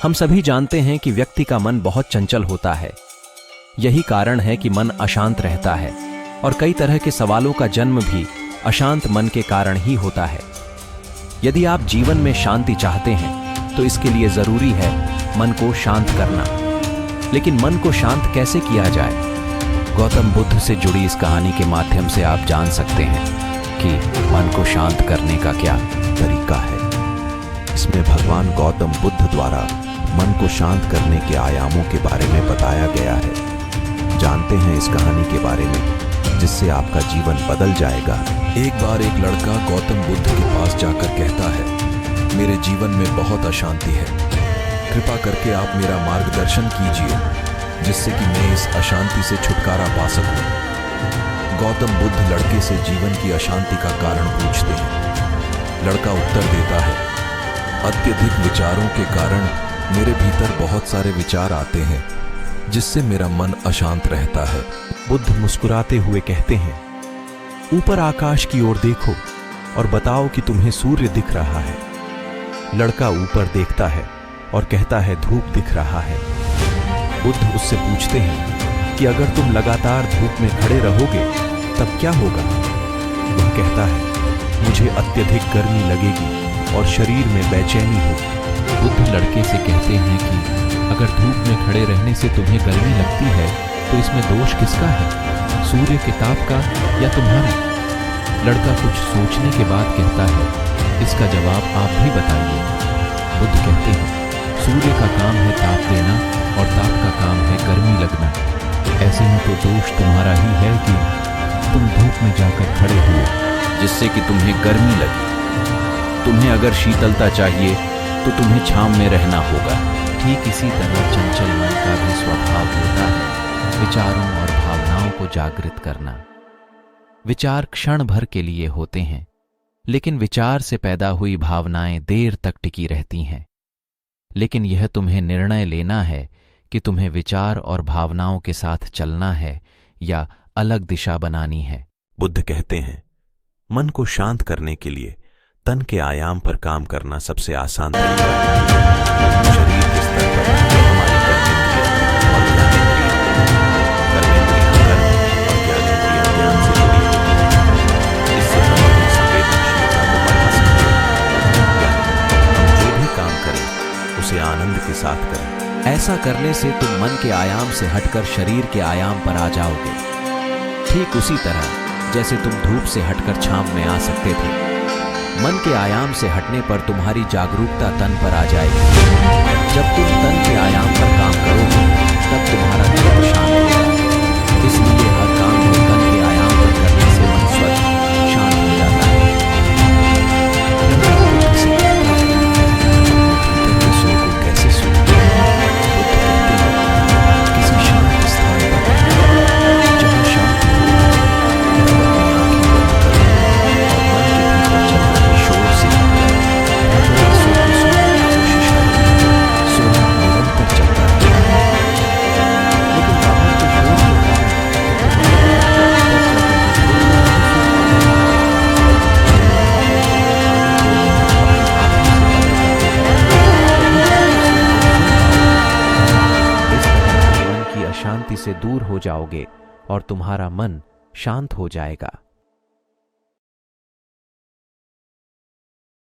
हम सभी जानते हैं कि व्यक्ति का मन बहुत चंचल होता है। यही कारण है कि मन अशांत रहता है और कई तरह के सवालों का जन्म भी अशांत मन के कारण ही होता है। यदि आप जीवन में शांति चाहते हैं तो इसके लिए जरूरी है मन को शांत करना। लेकिन मन को शांत कैसे किया जाए? गौतम बुद्ध से जुड़ी इस कहानी के माध्यम से आप जान सकते हैं कि मन को शांत करने का क्या तरीका है। इसमें भगवान गौतम बुद्ध द्वारा मन को शांत करने के आयामों के बारे में बताया गया है। जानते हैं इस कहानी के बारे में जिससे आपका जीवन बदल जाएगा। एक बार एक लड़का गौतम बुद्ध के पास जाकर कहता है, मेरे जीवन में बहुत अशांति है, कृपा करके आप मेरा मार्गदर्शन कीजिए जिससे कि मैं इस अशांति से छुटकारा पा सकूं। गौतम बुद्ध लड़के से जीवन की अशांति का कारण पूछते हैं। लड़का उत्तर देता है, अत्यधिक विचारों के कारण मेरे भीतर बहुत सारे विचार आते हैं जिससे मेरा मन अशांत रहता है। बुद्ध मुस्कुराते हुए कहते हैं, ऊपर आकाश की ओर देखो और बताओ कि तुम्हें सूर्य दिख रहा है। लड़का ऊपर देखता है और कहता है, धूप दिख रहा है। बुद्ध उससे पूछते हैं कि अगर तुम लगातार धूप में खड़े रहोगे तब क्या होगा? वह कहता है, मुझे अत्यधिक गर्मी लगेगी और शरीर में बेचैनी होगी। बुद्ध लड़के से कहते हैं कि अगर धूप में खड़े रहने से तुम्हें गर्मी लगती है तो इसमें दोष किसका है, सूर्य के ताप का या तुम्हारा? लड़का कुछ सोचने के बाद कहता है, इसका जवाब आप भी बताइए। बुद्ध कहते हैं, सूर्य का काम है ताप देना और ताप का काम है गर्मी लगना। ऐसे में तो दोष तुम्हारा ही है कि तुम धूप में जाकर खड़े हुए जिससे कि तुम्हें गर्मी लगी। तुम्हें अगर शीतलता चाहिए तो तुम्हें छांव में रहना होगा। ठीक इसी तरह चंचल मन का भी स्वभाव होता है विचारों और भावनाओं को जागृत करना। विचार क्षण भर के लिए होते हैं, लेकिन विचार से पैदा हुई भावनाएं देर तक टिकी रहती हैं। लेकिन यह तुम्हें निर्णय लेना है कि तुम्हें विचार और भावनाओं के साथ चलना है या अलग दिशा बनानी है। बुद्ध कहते हैं, मन को शांत करने के लिए तन के आयाम पर काम करना सबसे आसान तरीका है। शरीर के स्तर पर हमारी कर्मेंद्रियां और ज्ञानेंद्रियां कर्म और ज्ञानेंद्रियां ज्ञान से जुड़ी होती हैं। इससे हम अपनी संवेदनशीलता को बढ़ा सकते हैं। हम जो भी काम करें उसे आनंद के साथ करें। ऐसा करने से तुम मन के आयाम से हटकर शरीर के आयाम पर आ जाओगे। ठीक उसी तरह जैसे तुम धूप से हटकर छांव में आ सकते थे। मन के आयाम से हटने पर तुम्हारी जागरूकता तन पर आ जाएगी। जब तुम तन के आयाम पर काम करोगे तब तुम्हारा चित्त शांत होगा। इसलिए हर काम को तन के आयाम पर करने से मन स्वतः शांत हो जाता है। विषय को कैसे सुनते हैं? किसी शांत स्थान पर जहाँ शांति शांति से दूर हो जाओगे और तुम्हारा मन शांत हो जाएगा।